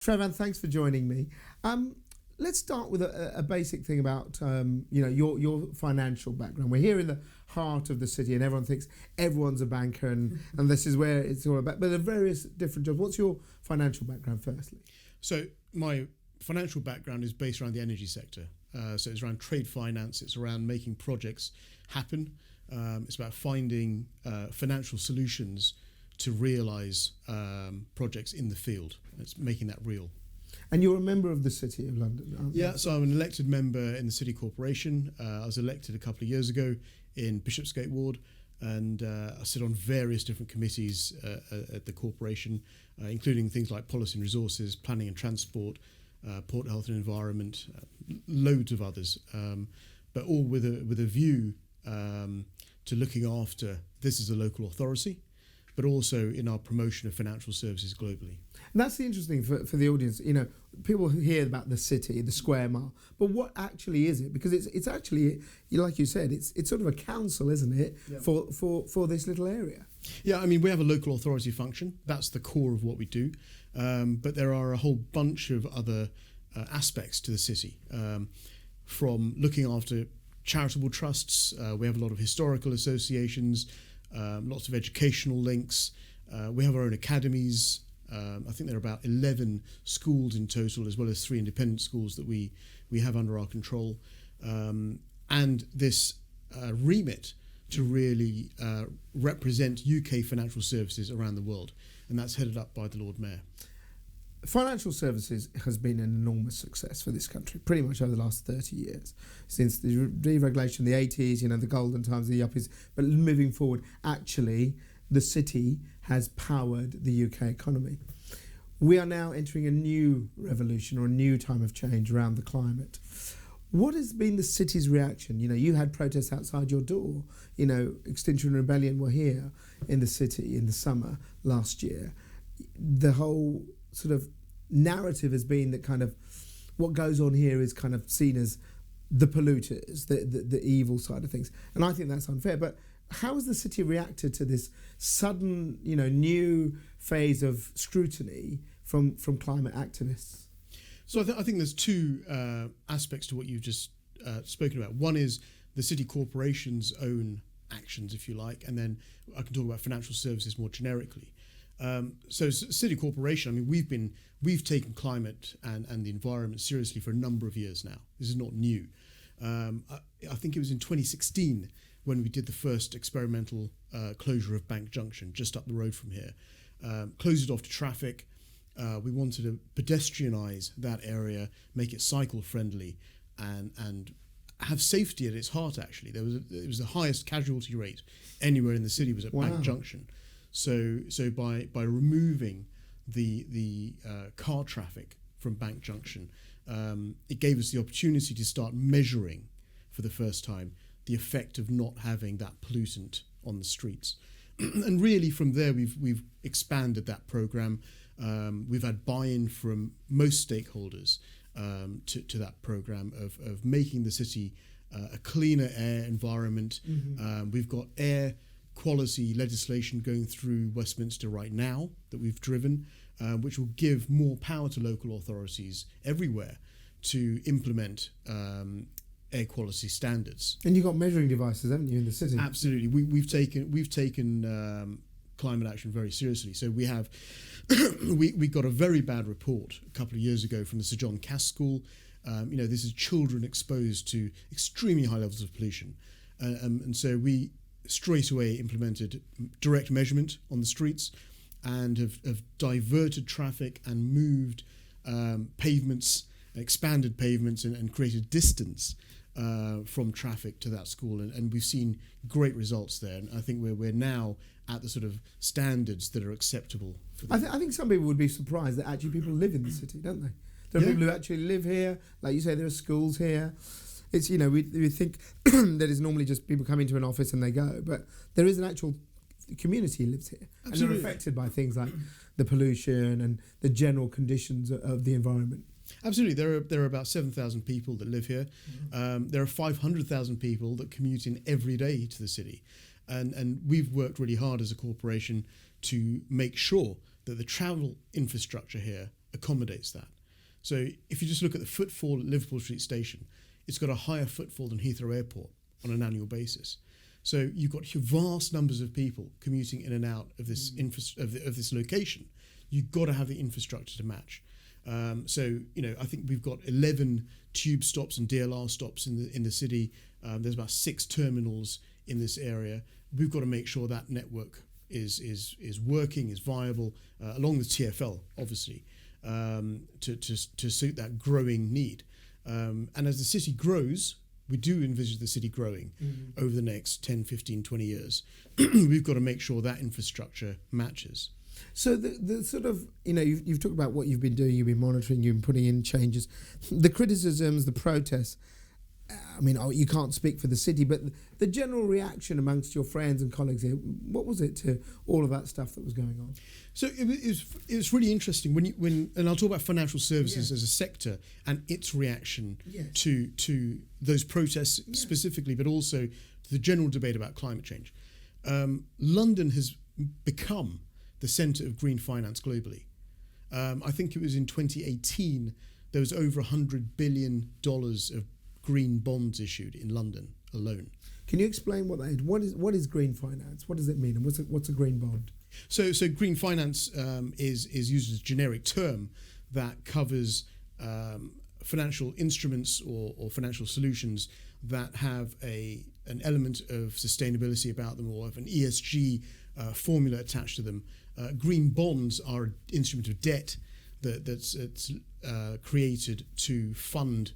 Shravan, thanks for joining me. Let's start with a basic thing about your financial background. We're here in the heart of the city, and everyone thinks everyone's a banker, and this is where it's all about. But there are various different jobs. What's your financial background, firstly? So my financial background is based around the energy sector. So it's around trade finance. It's around making projects happen. It's about finding financial solutions to realise projects in the field. It's making that real. And you're a member of the City of London, aren't you? Yeah, so I'm an elected member in the City Corporation. I was elected a couple of years ago in Bishopsgate Ward, and I sit on various different committees at the corporation, including things like policy and resources, planning and transport, port health and environment, loads of others, but all with a view to looking after this as a local authority, but also in our promotion of financial services globally. And that's the interesting for the audience. You know, people hear about the city, the square mile, but what actually is it? Because it's actually, like you said, it's sort of a council, isn't it, Yeah. for this little area? Yeah, I mean, we have a local authority function. That's the core of what we do. But there are a whole bunch of other aspects to the city, from looking after charitable trusts. We have a lot of historical associations, lots of educational links. We have our own academies. I think there are about 11 schools in total, as well as 3 independent schools that we have under our control. And this remit to really represent UK financial services around the world. And that's headed up by the Lord Mayor. Financial services has been an enormous success for this country, pretty much over the last 30 years. Since the deregulation in the 80s, the golden times, the yuppies. But moving forward, actually, the city has powered the UK economy. We are now entering a new revolution or a new time of change around the climate. What has been the city's reaction? You had protests outside your door. Extinction Rebellion were here in the city in the summer last year. The whole sort of narrative has been that kind of what goes on here is kind of seen as the polluters, the evil side of things. And I think that's unfair. But how has the city reacted to this sudden, new phase of scrutiny from climate activists? So I think there's two aspects to what you've just spoken about. One is the city corporation's own actions, if you like, and then I can talk about financial services more generically. So city corporation, I mean, we've taken climate and the environment seriously for a number of years now. This is not new. I think it was in 2016 when we did the first experimental closure of Bank Junction, just up the road from here. Closed it off to traffic. We wanted to pedestrianise that area, make it cycle friendly, and have safety at its heart. Actually, it was the highest casualty rate anywhere in the city was at Bank Junction. So by removing the car traffic from Bank Junction, it gave us the opportunity to start measuring for the first time the effect of not having that pollutant on the streets. And really from there we've expanded that programme. We've had buy-in from most stakeholders to that programme of making the city a cleaner air environment. Mm-hmm. We've got air quality legislation going through Westminster right now that we've driven, which will give more power to local authorities everywhere to implement air quality standards. And you've got measuring devices, haven't you, in the city? Absolutely. We've taken climate action very seriously. So we have we got a very bad report a couple of years ago from the Sir John Cass School. This is children exposed to extremely high levels of pollution, and so we straight away implemented direct measurement on the streets and have diverted traffic and moved pavements, expanded pavements and created distance from traffic to that school. And we've seen great results there. And I think we're now at the sort of standards that are acceptable. I think some people would be surprised that actually people live in the city, don't they? There are people who actually live here. Like you say, there are schools here. It's, we think that it's normally just people come into an office and they go, but there is an actual community who lives here. Absolutely. And they're affected by things like the pollution and the general conditions of the environment. Absolutely. There are about 7,000 people that live here. Mm-hmm. There are 500,000 people that commute in every day to the city. And we've worked really hard as a corporation to make sure that the travel infrastructure here accommodates that. So if you just look at the footfall at Liverpool Street Station, it's got a higher footfall than Heathrow Airport on an annual basis. So you've got vast numbers of people commuting in and out of this of this location. You've got to have the infrastructure to match. So I think we've got 11 tube stops and DLR stops in the city. There's about 6 terminals in this area. We've got to make sure that network is working, is viable, along with TfL, obviously, to suit that growing need. And as the city grows, we do envisage the city growing over the next 10, 15, 20 years. We've got to make sure that infrastructure matches. So the sort of, you've talked about what you've been doing, you've been monitoring, you've been putting in changes. The criticisms, the protests, I mean, you can't speak for the city, but the general reaction amongst your friends and colleagues here, what was it to all of that stuff that was going on? So it was really interesting when and I'll talk about financial services as a sector and its reaction to those protests specifically, but also to the general debate about climate change. London has become the centre of green finance globally. I think it was in 2018 there was over $100 billion of green bonds issued in London alone. Can you explain what that is? What is green finance? What does it mean? And what's a green bond? So green finance is used as a generic term that covers financial instruments or financial solutions that have an element of sustainability about them or have an ESG formula attached to them. Green bonds are an instrument of debt that's created to fund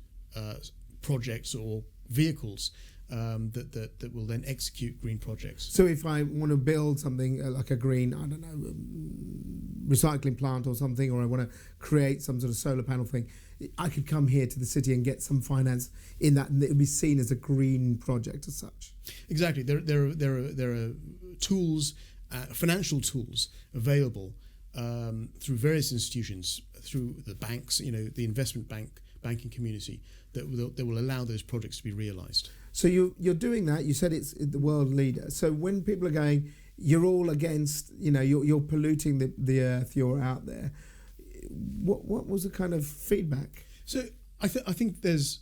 projects or vehicles that will then execute green projects. So if I want to build something like a green, recycling plant or something, or I want to create some sort of solar panel thing, I could come here to the city and get some finance in that, and it would be seen as a green project as such. Exactly. There are tools, financial tools available through various institutions, through the banks, the investment banking community, that will allow those projects to be realised. So you're doing that. You said it's the world leader. So when people are going, you're all against, you're polluting the earth, you're out there. What was the kind of feedback? So I think there's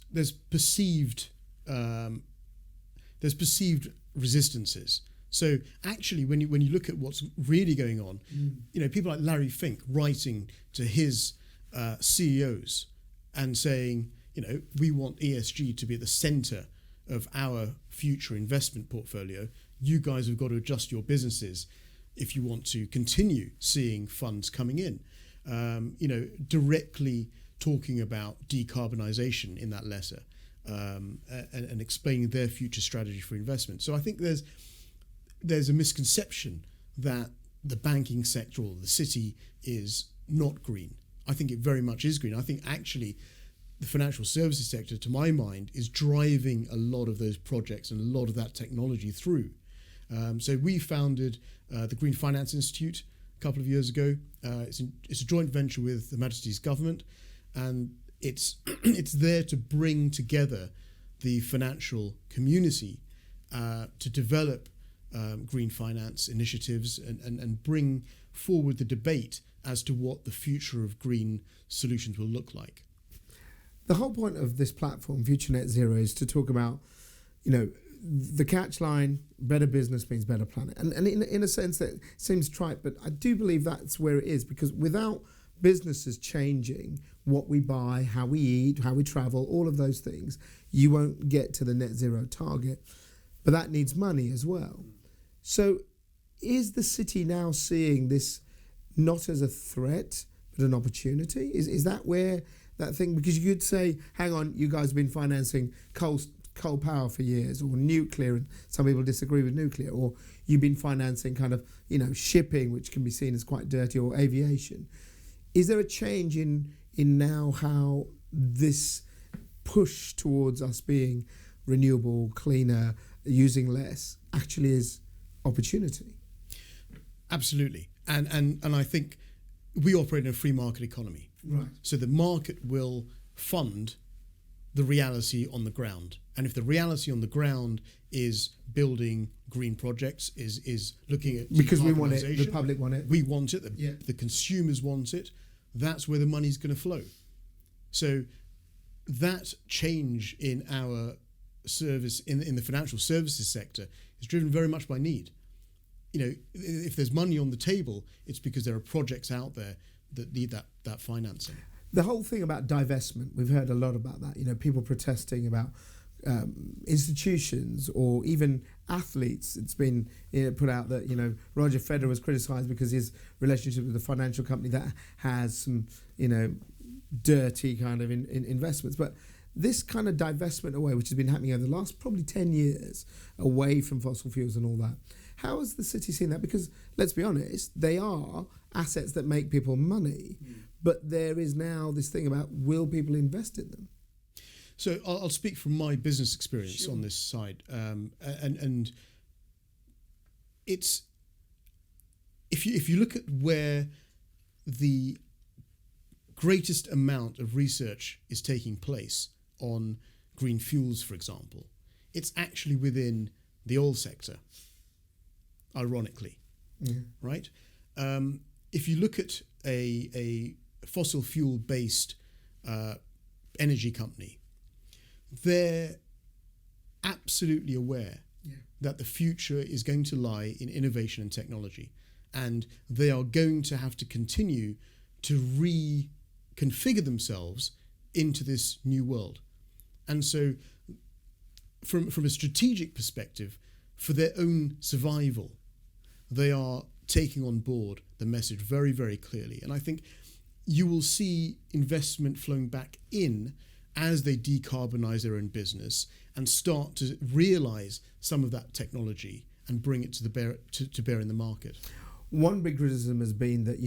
perceived resistances. So actually, when you look at what's really going on, people like Larry Fink writing to his CEOs and saying, we want ESG to be at the centre of our future investment portfolio. You guys have got to adjust your businesses if you want to continue seeing funds coming in. Directly talking about decarbonisation in that letter and explaining their future strategy for investment. So I think there's a misconception that the banking sector or the city is not green. I think it very much is green. I think actually the financial services sector, to my mind, is driving a lot of those projects and a lot of that technology through. So we founded the Green Finance Institute a couple of years ago. It's a joint venture with Her Majesty's government, and it's there to bring together the financial community to develop green finance initiatives and bring forward the debate as to what the future of green solutions will look like. The whole point of this platform, Future Net Zero, is to talk about, the catch line, better business means better planet. And in a sense that seems trite, but I do believe that's where it is, because without businesses changing what we buy, how we eat, how we travel, all of those things, you won't get to the net zero target. But that needs money as well. So is the city now seeing this not as a threat, but an opportunity? Is that where that thing, because you could say, hang on, you guys have been financing coal power for years, or nuclear, and some people disagree with nuclear, or you've been financing kind of, shipping, which can be seen as quite dirty, or aviation. Is there a change in now how this push towards us being renewable, cleaner, using less, actually is opportunity? Absolutely. And I think we operate in a free market economy. Right. So the market will fund the reality on the ground. And if the reality on the ground is building green projects, is looking at because we want it, the public want it. We want it, the consumers want it, that's where the money's going to flow. So that change in our service in the financial services sector is driven very much by need. If there's money on the table, it's because there are projects out there that need that financing. The whole thing about divestment, we've heard a lot about that. People protesting about institutions or even athletes. It's been put out that Roger Federer was criticised because his relationship with a financial company that has some dirty kind of investments. But this kind of divestment away, which has been happening over the last probably 10 years, away from fossil fuels and all that, how has the city seen that? Because let's be honest, they are assets that make people money, but there is now this thing about, will people invest in them? So I'll speak from my business experience on this side, and it's if you look at where the greatest amount of research is taking place on green fuels, for example, it's actually within the oil sector. Ironically, right? If you look at a fossil fuel based energy company, they're absolutely aware that the future is going to lie in innovation and technology, and they are going to have to continue to reconfigure themselves into this new world. And so from a strategic perspective, for their own survival, they are taking on board the message very, very clearly. And I think you will see investment flowing back in as they decarbonize their own business and start to realize some of that technology and bring it to bear in the market. One big criticism has been that,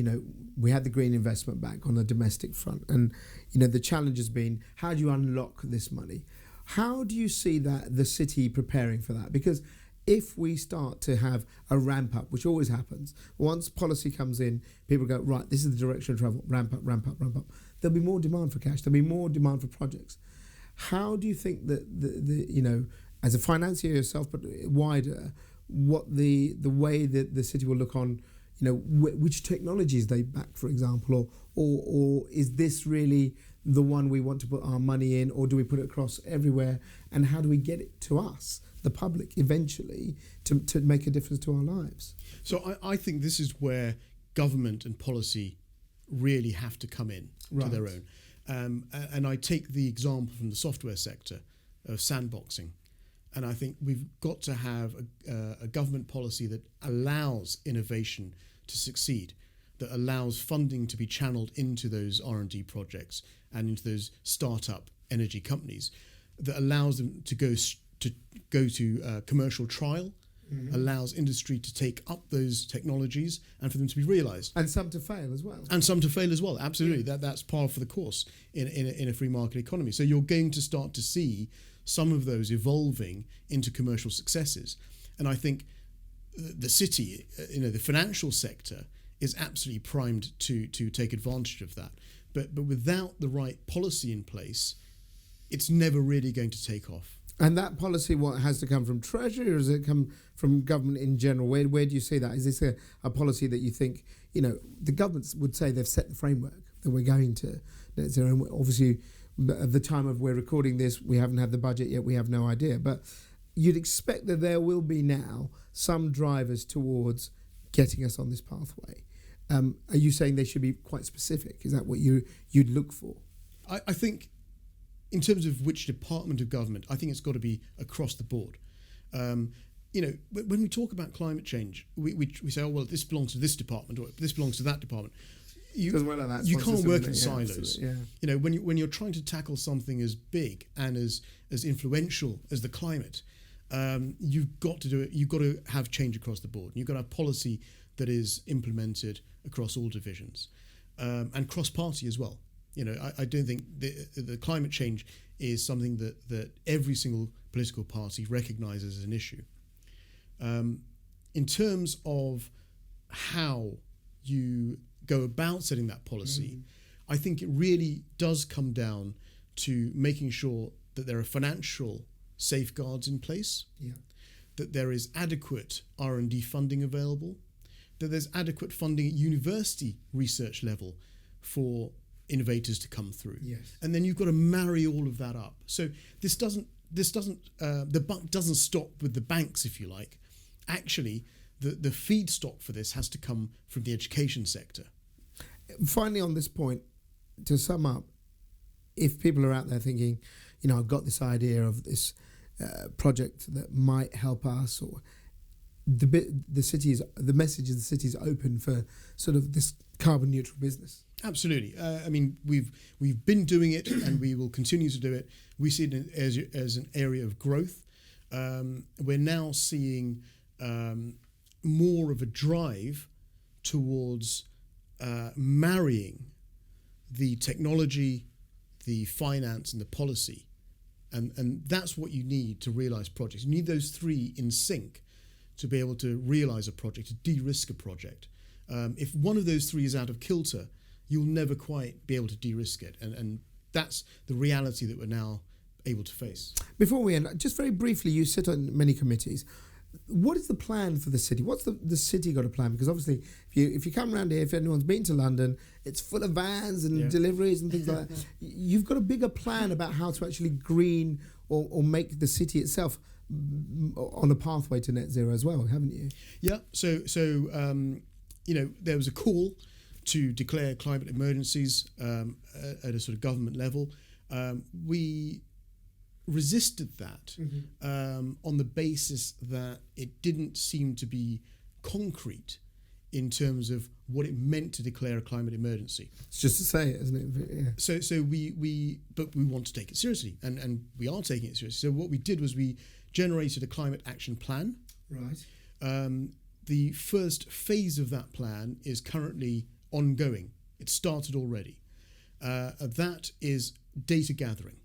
we had the green investment back on the domestic front, and, the challenge has been, how do you unlock this money? How do you see that the city preparing for that? Because if we start to have a ramp up, which always happens, once policy comes in, people go, right, this is the direction of travel, ramp up, ramp up, ramp up. There'll be more demand for cash. There'll be more demand for projects. How do you think that the as a financier yourself, but wider, what the way that the city will look on, which technologies they back, for example, or is this really the one we want to put our money in, or do we put it across everywhere? And how do we get it to us, the public, eventually, to make a difference to our lives? So I think this is where government and policy really have to come in to their own. And I take the example from the software sector of sandboxing. And I think we've got to have a government policy that allows innovation to succeed, that allows funding to be channeled into those R&D projects and into those startup energy companies, that allows them to go to commercial trial, allows industry to take up those technologies and for them to be realised. And some to fail as well. Absolutely. That's par for the course in a free market economy. So you're going to start to see some of those evolving into commercial successes. And I think the city, the financial sector is absolutely primed to take advantage of that. But without the right policy in place, it's never really going to take off. And that policy, what has to come from Treasury, or does it come from government in general? Where do you see that? Is this a policy that you think, the governments would say they've set the framework that we're going to net zero? And obviously, at the time of we're recording this, we haven't had the budget yet. We have no idea. But you'd expect that there will be now some drivers towards getting us on this pathway. Are you saying they should be quite specific? Is that what you'd look for? I think, in terms of which department of government, I think it's got to be across the board. When we talk about climate change, we say, oh, well, this belongs to this department, or this belongs to that department. You can't work in silos. Yeah. When you're trying to tackle something as big and as influential as the climate, you've got to do it. You've got to have change across the board. You've got to have policy that is implemented across all divisions and cross-party as well. I don't think the climate change is something that every single political party recognises as an issue. In terms of how you go about setting that policy, I think it really does come down to making sure that there are financial safeguards in place, that there is adequate R&D funding available, that there's adequate funding at university research level for innovators to come through. Yes. And then you've got to marry all of that up. So the buck doesn't stop with the banks, if you like. Actually, the feedstock for this has to come from the education sector. Finally, on this point, to sum up, if people are out there thinking, I've got this idea of this project that might help us, or the message is the city is open for sort of this carbon neutral business. Absolutely. We've been doing it, and we will continue to do it. We see it as an area of growth. We're now seeing more of a drive towards marrying the technology, the finance, and the policy, and that's what you need to realise projects. You need those three in sync to be able to realise a project, to de-risk a project. If one of those three is out of kilter, you'll never quite be able to de-risk it, and that's the reality that we're now able to face. Before we end, just very briefly, you sit on many committees. What is the plan for the city? What's the city got a plan? Because obviously, if you come around here, if anyone's been to London, it's full of vans and deliveries and things like that. You've got a bigger plan about how to actually green or make the city itself on a pathway to net zero as well, haven't you? Yeah. So there was a call to declare climate emergencies at a sort of government level. We resisted that on the basis that it didn't seem to be concrete in terms of what it meant to declare a climate emergency. It's just to say it, isn't it? Yeah. So we want to take it seriously, and we are taking it seriously. So what we did was we generated a climate action plan. Right. The first phase of that plan is currently ongoing. It started already. That is data gathering.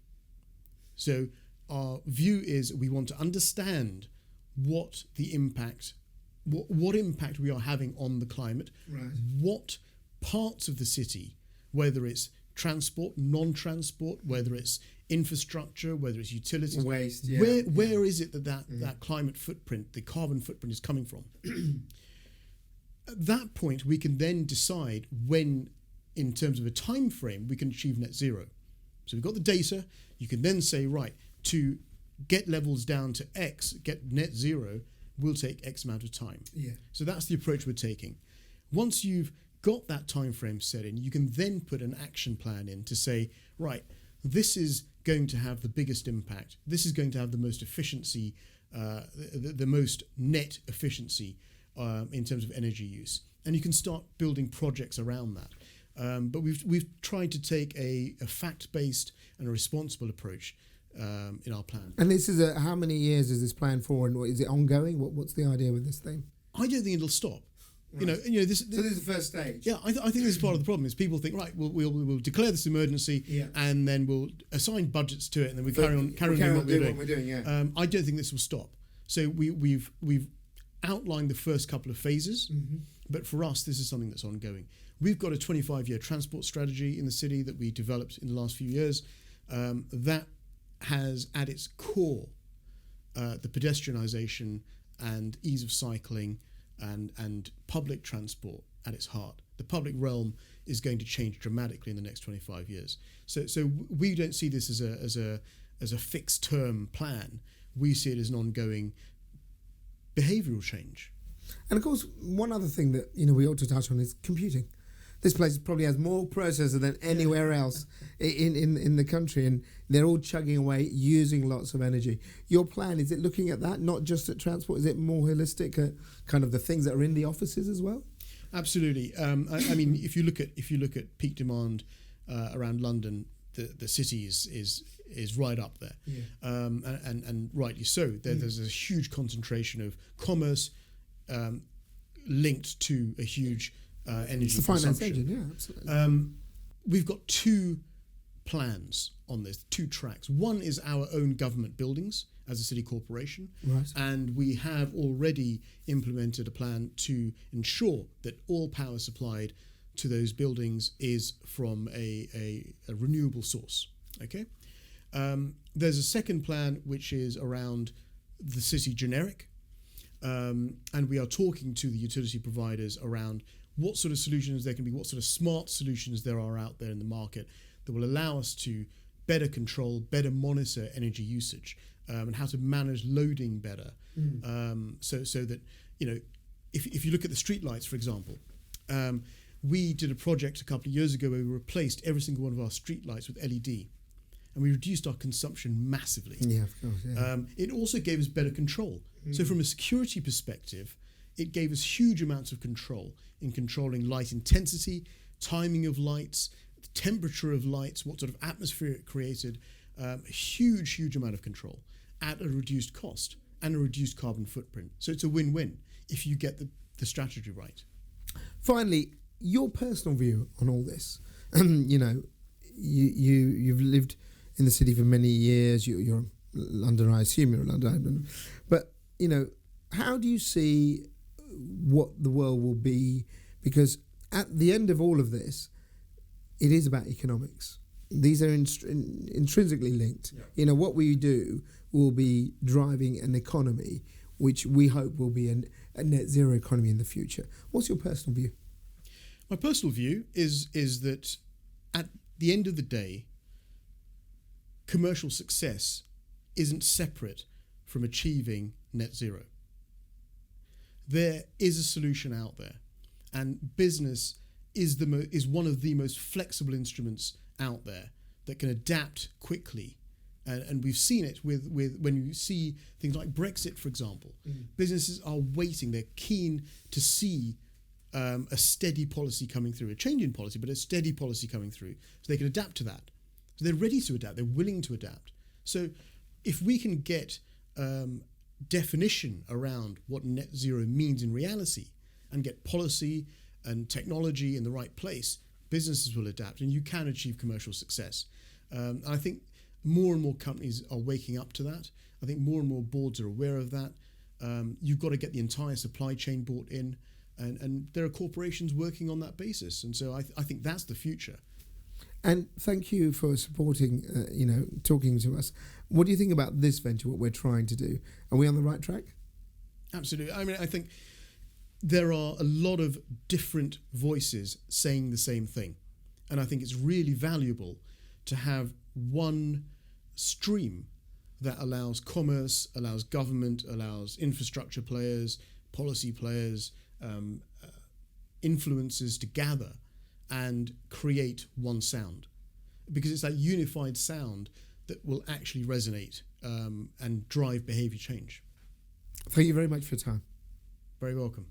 So our view is we want to understand what the impact, what impact we are having on the climate, right. What parts of the city, whether it's transport, non-transport, whether it's infrastructure, whether it's utilities, waste, where is it that climate footprint, the carbon footprint is coming from? At that point, we can then decide when, in terms of a time frame, we can achieve net zero. So we've got the data. You can then say, right, to get levels down to X, get net zero, will take X amount of time. Yeah. So that's the approach we're taking. Once you've got that time frame set in, you can then put an action plan in to say, right, this is going to have the biggest impact. This is going to have the most efficiency, the most net efficiency in terms of energy use. And you can start building projects around that. But we've tried to take a fact-based and a responsible approach in our plan. And this is how many years is this plan for, and is it ongoing? What's the idea with this thing? I don't think it'll stop. Right. This. So this is the first stage. Yeah, I think this is part of the problem. Is people think, right, we'll declare this emergency, and then we'll assign budgets to it, and then we carry on doing what we're doing. Yeah. I don't think this will stop. So we've outlined the first couple of phases, but for us, this is something that's ongoing. We've got a 25-year transport strategy in the city that we developed in the last few years. That has at its core the pedestrianisation and ease of cycling and public transport at its heart. The public realm is going to change dramatically in the next 25 years. So we don't see this as a fixed term plan. We see it as an ongoing behavioural change. And of course, one other thing that we ought to touch on is computing. This place probably has more processors than anywhere else in the country, and they're all chugging away, using lots of energy. Your plan, is it looking at that, not just at transport? Is it more holistic at kind of the things that are in the offices as well? Absolutely. I mean, if you look at peak demand around London, the city is right up there, and rightly so. There's a huge concentration of commerce linked to a huge energy it's the finance consumption. engine, yeah, absolutely. We've got two plans on this, two tracks. One is our own government buildings as a city corporation, right. And we have already implemented a plan to ensure that all power supplied to those buildings is from a renewable source. Okay. There's a second plan which is around the city generic, and we are talking to the utility providers around what sort of solutions there can be, what sort of smart solutions there are out there in the market that will allow us to better control, better monitor energy usage, and how to manage loading better. So that, if you look at the street lights, for example, we did a project a couple of years ago where we replaced every single one of our street lights with LED, and we reduced our consumption massively. Yeah, of course. Yeah. It also gave us better control. So from a security perspective, it gave us huge amounts of control in controlling light intensity, timing of lights, the temperature of lights, what sort of atmosphere it created. A huge amount of control at a reduced cost and a reduced carbon footprint. So it's a win-win if you get the strategy right. Finally, your personal view on all this. You've lived in the city for many years. You're London, I assume you're a Londoner. But, how do you see what the world will be? Because at the end of all of this, it is about economics. These are intrinsically linked. Yeah. What we do will be driving an economy which we hope will be a net zero economy in the future. What's your personal view? My personal view is that at the end of the day, commercial success isn't separate from achieving net zero. There is a solution out there, and business is one of the most flexible instruments out there that can adapt quickly. And we've seen it with when you see things like Brexit, for example. Businesses are waiting. They're keen to see a steady policy coming through, a change in policy, but a steady policy coming through, so they can adapt to that. So they're ready to adapt. They're willing to adapt. So if we can get definition around what net zero means in reality and get policy and technology in the right place, businesses will adapt and you can achieve commercial success. And I think more and more companies are waking up to that. I think more and more boards are aware of that. You've got to get the entire supply chain bought in, and there are corporations working on that basis. And so I think that's the future. And thank you for supporting, talking to us. What do you think about this venture, what we're trying to do? Are we on the right track? Absolutely. I mean, I think there are a lot of different voices saying the same thing. And I think it's really valuable to have one stream that allows commerce, allows government, allows infrastructure players, policy players, influencers to gather and create one sound, because it's that unified sound that will actually resonate and drive behaviour change. Thank you very much for your time. Very welcome.